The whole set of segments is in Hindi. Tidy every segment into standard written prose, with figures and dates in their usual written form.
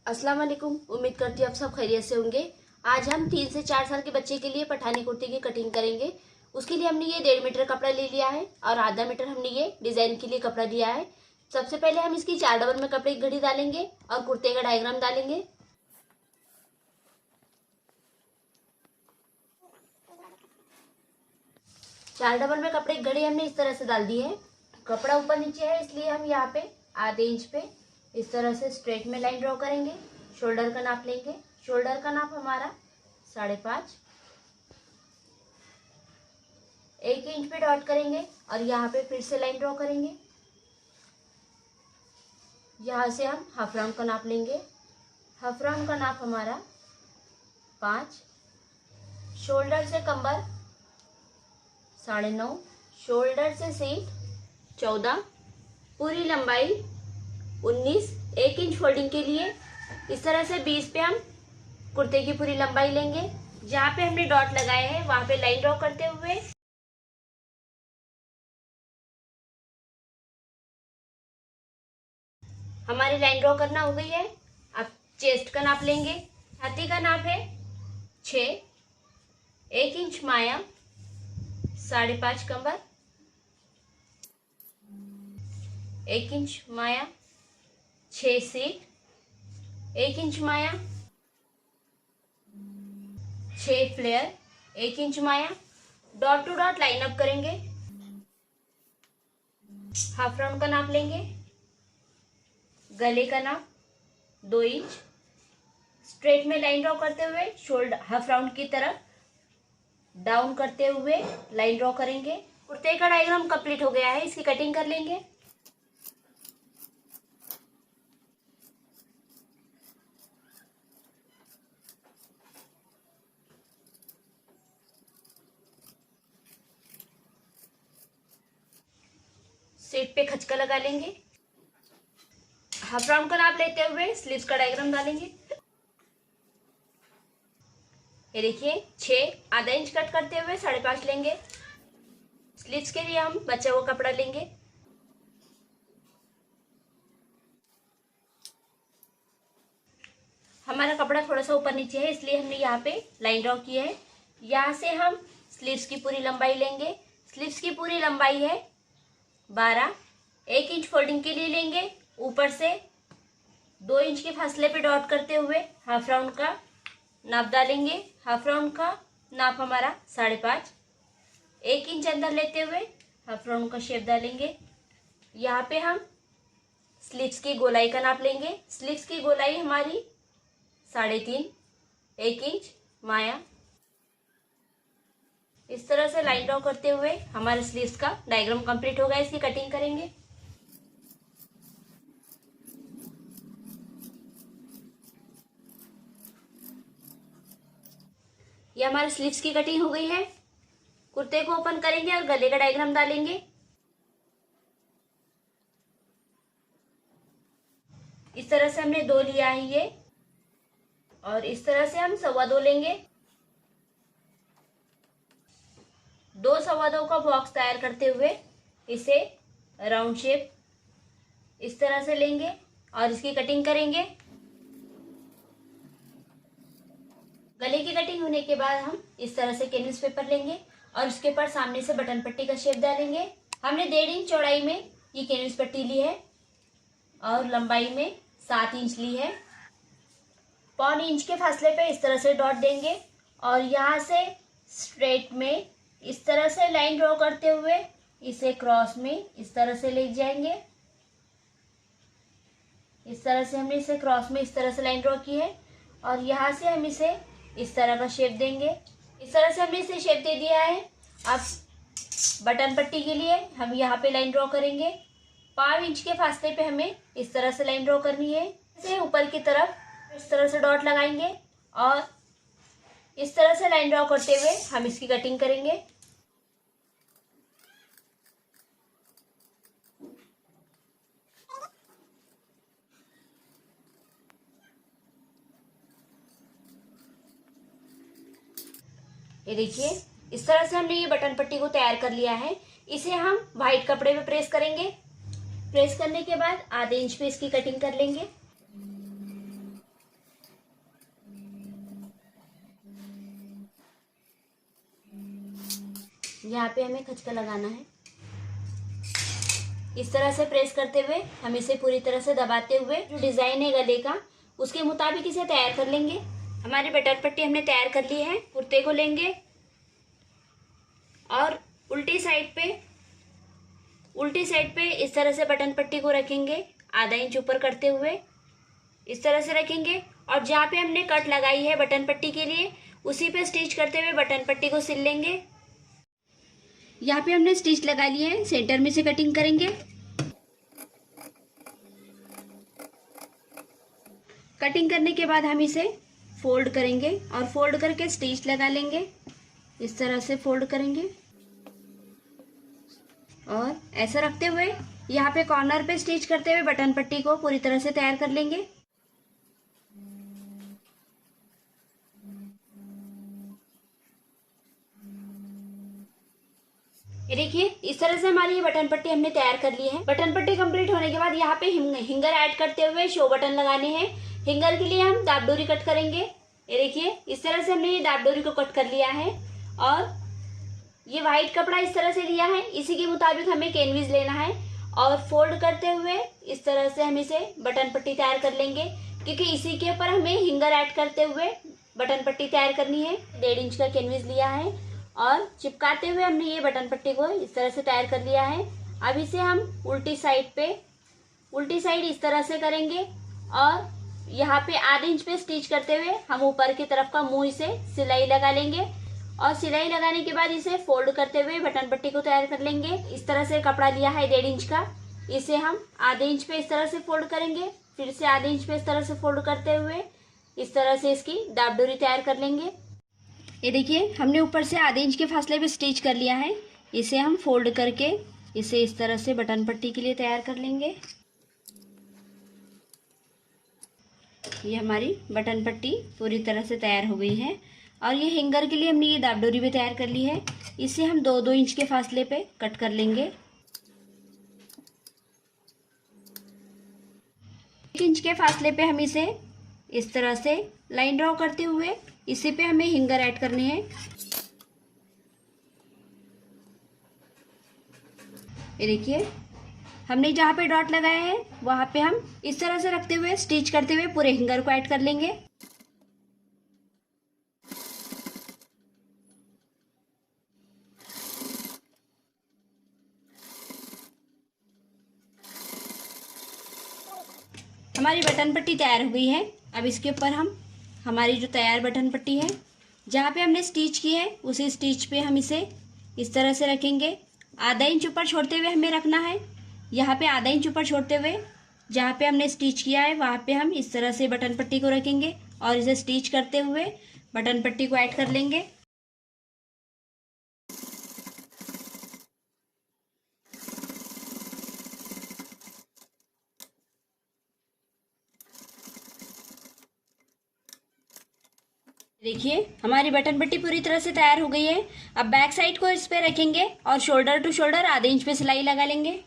अस्सलाम वालेकुम। उम्मीद करती हूँ आप सब खैरियत से होंगे। आज हम 3 से 4 साल के बच्चे के लिए पठानी कुर्ते की कटिंग करेंगे। उसके लिए हमने ये 1.5 मीटर कपड़ा ले लिया है और आधा मीटर हमने ये डिजाइन के लिए कपड़ा लिया है। सबसे पहले हम इसकी 4 डबल में कपड़े की घड़ी डालेंगे और कुर्ते का डायग्राम डालेंगे। चार डबल में कपड़े की घड़ी हमने इस तरह से डाल दी है। कपड़ा ऊपर नीचे है इसलिए हम यहाँ पे आधे इंच पे इस तरह से स्ट्रेट में लाइन ड्रॉ करेंगे। शोल्डर का नाप लेंगे। शोल्डर का नाप हमारा 5.5। 1 इंच पे डॉट करेंगे और यहाँ पे फिर से लाइन ड्रॉ करेंगे। यहाँ से हम हाफ राउंड का नाप लेंगे। हाफ राउंड का नाप हमारा 5। शोल्डर से कमर 9.5। शोल्डर से सीट 14। पूरी लंबाई 19। 1 इंच फोल्डिंग के लिए इस तरह से 20 पे हम कुर्ते की पूरी लंबाई लेंगे। जहाँ पे हमने डॉट लगाए हैं वहां पे लाइन ड्रॉ करते हुए हमारी लाइन ड्रॉ करना हो गई है। अब चेस्ट का नाप लेंगे। छाती का नाप है 6। 1 इंच माया, 5.5 कमर, 1 इंच माया, 6 सीट, 1 इंच माया, 6 फ्लेयर, 1 इंच माया। Dot to dot line up करेंगे। हाफ राउंड का नाप लेंगे। गले का नाप 2 इंच। स्ट्रेट में लाइन ड्रॉ करते हुए शोल्डर हाफ राउंड की तरफ डाउन करते हुए लाइन ड्रॉ करेंगे। कुर्ते का डायग्राम कंप्लीट हो गया है। इसकी कटिंग कर लेंगे। सीट पे खचका लगा लेंगे। हाफ राउंड का नाप लेते हुए स्लीव्स का डायग्राम डालेंगे। ये देखिए 6 आधा इंच कट करते हुए 5.5 लेंगे। स्लीव्स के लिए हम बचा हुआ कपड़ा लेंगे। हमारा कपड़ा थोड़ा सा ऊपर नीचे है इसलिए हमने यहाँ पे लाइन ड्रॉ की है। यहाँ से हम स्लीव्स की पूरी लंबाई लेंगे। स्लीव्स की पूरी लंबाई है 12। 1 इंच फोल्डिंग के लिए लेंगे। ऊपर से 2 इंच के फासले पे डॉट करते हुए हाफ राउंड का नाप डालेंगे। हाफ राउंड का नाप हमारा 5.5। 1 इंच अंदर लेते हुए हाफ राउंड का शेप डालेंगे। यहाँ पे हम स्लीव्स की गोलाई का नाप लेंगे। स्लीव्स की गोलाई हमारी 3.5। 1 इंच माया। इस तरह से लाइन ड्रॉ करते हुए हमारे स्लीव्स का डायग्राम कंप्लीट होगा। इसकी कटिंग करेंगे। ये हमारे स्लीव्स की कटिंग हो गई है। कुर्ते को ओपन करेंगे और गले का डायग्राम डालेंगे। इस तरह से हमने 2 लिया है ये और इस तरह से हम 2.25 लेंगे। 2 2.25 का बॉक्स तैयार करते हुए इसे राउंड शेप इस तरह से लेंगे और इसकी कटिंग करेंगे। गले की कटिंग होने के बाद हम इस तरह से कैनवस पेपर लेंगे और उसके ऊपर सामने से बटन पट्टी का शेप डालेंगे। हमने 1.5 इंच चौड़ाई में ये कैनवस पट्टी ली है और लंबाई में 7 इंच ली है। 1.25 इंच के फासले पे इस तरह से डॉट देंगे और यहाँ से स्ट्रेट में इस तरह से लाइन ड्रॉ करते हुए इसे क्रॉस में इस तरह से ले जाएंगे। इस तरह से हमने इसे क्रॉस में इस तरह से लाइन ड्रॉ की है और यहाँ से हम इसे इस तरह का शेप देंगे। इस तरह से हमने इसे शेप दे दिया है। अब बटन पट्टी के लिए हम यहाँ पे लाइन ड्रॉ करेंगे। 5 इंच के फासले पे हमें इस तरह से लाइन ड्रॉ करनी है। इसे ऊपर की तरफ इस तरह से डॉट लगाएंगे और इस तरह से लाइन ड्रॉ करते हुए हम इसकी कटिंग करेंगे। ये देखिए इस तरह से हमने ये बटन पट्टी को तैयार कर लिया है। इसे हम व्हाइट कपड़े पे प्रेस करेंगे। प्रेस करने के बाद आधे इंच पे इसकी कटिंग कर लेंगे। यहाँ पे हमें खचका लगाना है। इस तरह से प्रेस करते हुए हम इसे पूरी तरह से दबाते हुए जो डिज़ाइन है गले का उसके मुताबिक इसे तैयार कर लेंगे। हमारी बटन पट्टी हमने तैयार कर ली है। कुर्ते को लेंगे और उल्टी साइड पे इस तरह से बटन पट्टी को रखेंगे, आधा इंच ऊपर करते हुए इस तरह से रखेंगे। और जहाँ पे हमने कट लगाई है बटन पट्टी के लिए उसी पे स्टिच करते हुए बटन पट्टी को सिल लेंगे। यहाँ पे हमने स्टिच लगा लिए है, सेंटर में से कटिंग करेंगे। कटिंग करने के बाद हम इसे फोल्ड करेंगे और फोल्ड करके स्टिच लगा लेंगे। इस तरह से फोल्ड करेंगे और ऐसा रखते हुए यहाँ पे कॉर्नर पे स्टिच करते हुए बटन पट्टी को पूरी तरह से तैयार कर लेंगे। ये देखिए इस तरह से हमारी ये बटन पट्टी हमने तैयार कर ली है। बटन पट्टी कंप्लीट होने के बाद यहाँ पे हिंगर ऐड करते हुए शो बटन लगाने हैं। हिंगर के लिए हम दाब डोरी कट करेंगे। ये देखिए इस तरह से हमने ये दाब डोरी को कट कर लिया है और ये वाइट कपड़ा इस तरह से लिया है, इसी के मुताबिक हमें कैनविस लेना है और फोल्ड करते हुए इस तरह से हम इसे बटन पट्टी तैयार कर लेंगे, क्योंकि इसी के ऊपर हमें हिंगर ऐड करते हुए बटन पट्टी तैयार करनी है। 1.5 इंच का कैनविस लिया है और चिपकाते हुए हमने ये बटन पट्टी को इस तरह से तैयार कर लिया है। अब इसे हम उल्टी साइड इस तरह से करेंगे और यहाँ पे आधे इंच पे स्टिच करते हुए हम ऊपर की तरफ का मुंह इसे सिलाई लगा लेंगे और सिलाई लगाने के बाद इसे फोल्ड करते हुए बटन पट्टी को तैयार कर लेंगे। इस तरह से कपड़ा लिया है 1.5 इंच का, इसे हम आधे इंच पे इस तरह से फोल्ड करेंगे, फिर से आधे इंच पे इस तरह से फोल्ड करते हुए इस तरह से इसकी दाब डोरी तैयार कर लेंगे। ये देखिए हमने ऊपर से आधे इंच के फासले पे स्टिच कर लिया है। इसे हम फोल्ड करके इसे इस तरह से बटन पट्टी के लिए तैयार कर लेंगे। ये हमारी बटन पट्टी पूरी तरह से तैयार हो गई है और ये हैंगर के लिए हमने ये दाब डोरी भी तैयार कर ली है। इसे हम 2-2 इंच के फासले पे कट कर लेंगे। 1 इंच के फासले पे हम इसे इस तरह से लाइन ड्रॉ करते हुए इसी पे हमें हैंगर ऐड करने हैं। ये देखिए हमने जहाँ पे डॉट लगाया है वहां पे हम इस तरह से रखते हुए स्टिच करते हुए पूरे हैंगर को ऐड कर लेंगे। हमारी बटन पट्टी तैयार हो गई है। अब इसके ऊपर हम हमारी जो तैयार बटन पट्टी है जहाँ पे हमने स्टिच की है उसी स्टिच पे हम इसे इस तरह से रखेंगे। आधा इंच ऊपर छोड़ते हुए हमें रखना है। यहाँ पे आधा इंच ऊपर छोड़ते हुए जहाँ पे हमने स्टिच किया है वहाँ पे हम इस तरह से बटन पट्टी को रखेंगे और इसे स्टिच करते हुए बटन पट्टी को ऐड कर लेंगे। देखिए हमारी बटन पट्टी पूरी तरह से तैयार हो गई है। अब बैक साइड को इस पे रखेंगे और शोल्डर टू शोल्डर आधे इंच पे सिलाई लगा लेंगे।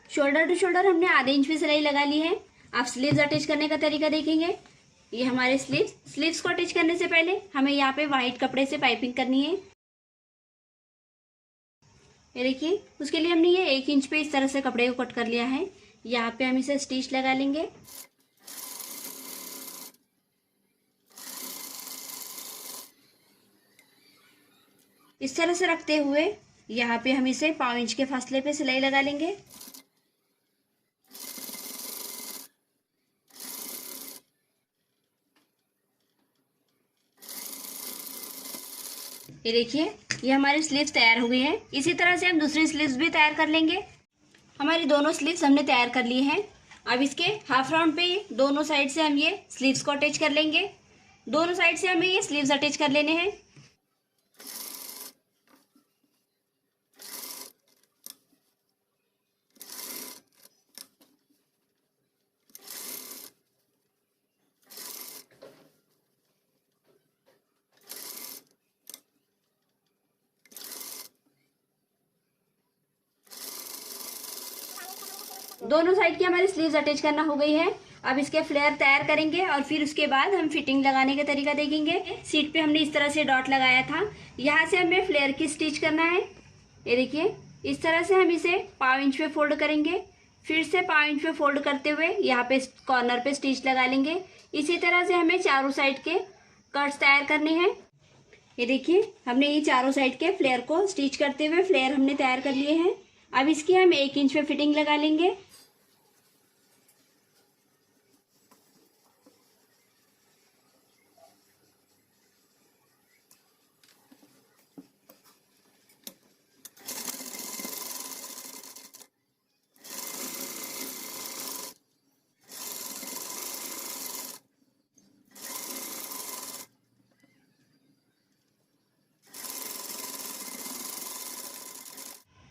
शोल्डर टू शोल्डर हमने आधे इंच पे सिलाई लगा ली है। आप स्लीव्स अटैच करने का तरीका देखेंगे। ये हमारे स्लीव्स को अटैच करने से पहले हमें यहाँ पे वाइट कपड़े से पाइपिंग करनी है। ये देखिए उसके लिए हमने ये 1 इंच पे इस तरह से कपड़े को कट कर लिया है। यहाँ पे हम इसे स्टिच लगा लेंगे। इस तरह से रखते हुए यहाँ पे हम इसे 1.5 इंच के फासले पे सिलाई लगा लेंगे। ये देखिए ये हमारी स्लीव्स तैयार हो गई हैं। इसी तरह से हम दूसरी स्लीव्स भी तैयार कर लेंगे। हमारी दोनों स्लीव्स हमने तैयार कर ली हैं। अब इसके हाफ राउंड पे दोनों साइड से हम ये स्लीव्स को अटैच कर लेंगे। दोनों साइड से हमें ये स्लीव्स अटैच कर लेने हैं। दोनों साइड की हमारी स्लीव्स अटैच करना हो गई है। अब इसके फ्लेयर तैयार करेंगे और फिर उसके बाद हम फिटिंग लगाने का तरीका देखेंगे। सीट पे हमने इस तरह से डॉट लगाया था, यहाँ से हमें फ्लेयर की स्टिच करना है। ये देखिए इस तरह से हम इसे 1/2 इंच पे फोल्ड करेंगे। फिर से 1/2 इंच पे फोल्ड करते हुए यहाँ पे कॉर्नर पे स्टिच लगा लेंगे। इसी तरह से हमें चारों साइड के कट्स तैयार करने हैं। ये देखिए हमने ये चारों साइड के फ्लेयर को स्टिच करते हुए फ्लेयर हमने तैयार कर लिए हैं। अब इसकी हम 1 इंच पे फिटिंग लगा लेंगे।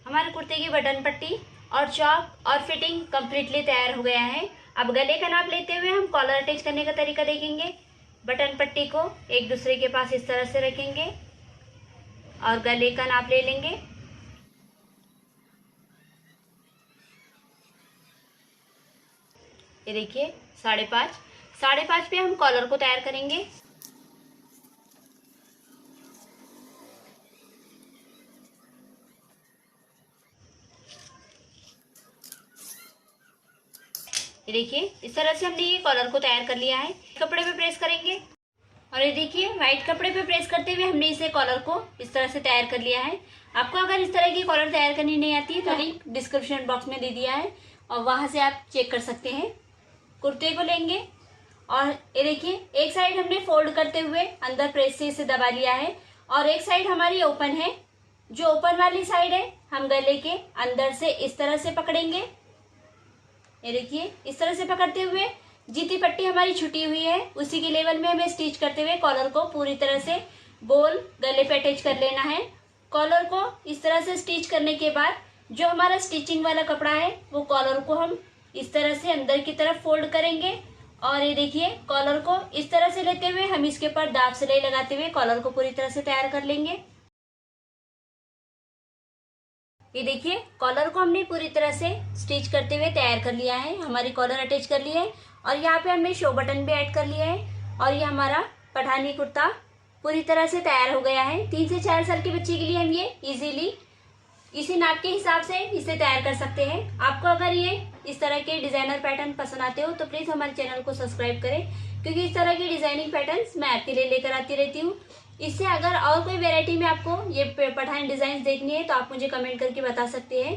हमारे कुर्ते की बटन पट्टी और चौक और फिटिंग कम्प्लीटली तैयार हो गया है। अब गले का नाप लेते हुए हम कॉलर अटैच करने का तरीका देखेंगे। बटन पट्टी को एक दूसरे के पास इस तरह से रखेंगे और गले का नाप ले लेंगे। ये देखिए 5.5 पे हम कॉलर को तैयार करेंगे। ये देखिए इस तरह से हमने ये कॉलर को तैयार कर लिया है। कपड़े पे प्रेस करेंगे और ये देखिए व्हाइट कपड़े पे प्रेस करते हुए हमने इसे कॉलर को इस तरह से तैयार कर लिया है। आपको अगर इस तरह की कॉलर तैयार करनी नहीं आती है तो लिंक डिस्क्रिप्शन बॉक्स में दे दिया है और वहां से आप चेक कर सकते हैं। कुर्ते को लेंगे और ये देखिए एक साइड हमने फोल्ड करते हुए अंदर प्रेस से इसे दबा लिया है और एक साइड हमारी ओपन है। जो ओपन वाली साइड है हम गले के अंदर से इस तरह से पकड़ेंगे। ये देखिए इस तरह से पकड़ते हुए जितनी पट्टी हमारी छुटी हुई है उसी के लेवल में हमें स्टिच करते हुए कॉलर को पूरी तरह से गोल गले पे अटैच कर लेना है। कॉलर को इस तरह से स्टिच करने के बाद जो हमारा स्टिचिंग वाला कपड़ा है वो कॉलर को हम इस तरह से अंदर की तरफ फोल्ड करेंगे और ये देखिए कॉलर को इस तरह से लेते हुए हम इसके ऊपर दाब सिलाई लगाते हुए कॉलर को पूरी तरह से तैयार कर लेंगे। ये देखिए कॉलर को हमने पूरी तरह से स्टिच करते हुए तैयार कर लिया है। हमारी कॉलर अटैच कर ली है और यहाँ पे हमने शो बटन भी ऐड कर लिया है और ये हमारा पठानी कुर्ता पूरी तरह से तैयार हो गया है। 3 से 4 साल के बच्चे के लिए हम ये इजीली इसी नाप के हिसाब से इसे तैयार कर सकते हैं। आपको अगर ये इस तरह के डिजाइनर पैटर्न पसंद आते हो तो प्लीज हमारे चैनल को सब्सक्राइब करें, क्योंकि इस तरह की डिजाइनिंग पैटर्न्स मैं आपके लिए लेकर आती रहती हूँ। इससे अगर और कोई वैरायटी में आपको ये पठानी डिजाइन देखनी है तो आप मुझे कमेंट करके बता सकते हैं।